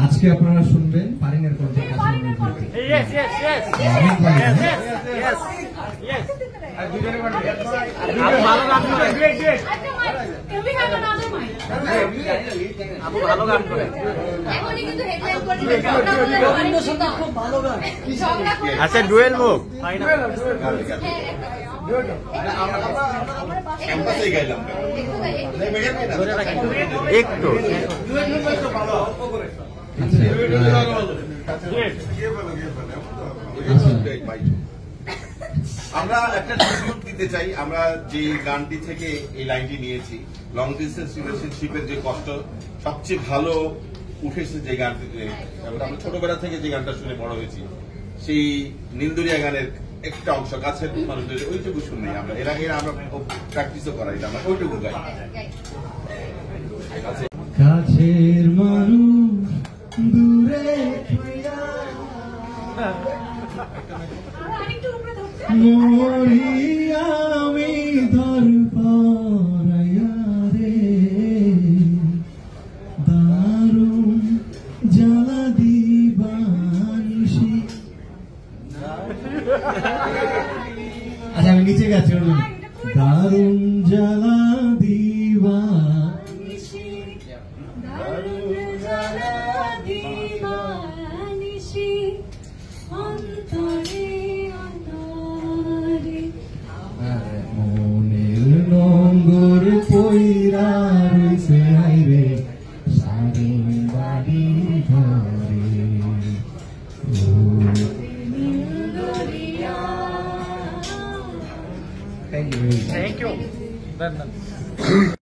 আজকে আপনারা শুনবেন ফারিনের কণ্ঠে। আচ্ছা ডুয়েল হোক একটু আমরা একটা ট্রিবিউট দিতে চাই। আমরা যে গানটি থেকে এই লাইনটি নিয়েছি, লং ডিস্টেন্স রিলেশনশিপের যে কষ্ট সবচেয়ে ভালো উঠেছে যে গানটিতে, আমরা ছোটবেলা থেকে যে গানটা শুনে বড় হয়েছি, সেই নীলদরিয়া গানের একটা অংশ কাছের মানুষদের ওইটুকু শুনি আমরা। এর আগে আমরা প্র্যাকটিসও করাই, আমরা ওইটুকু গাই। কাছের মানুষ দূরে মরিয়া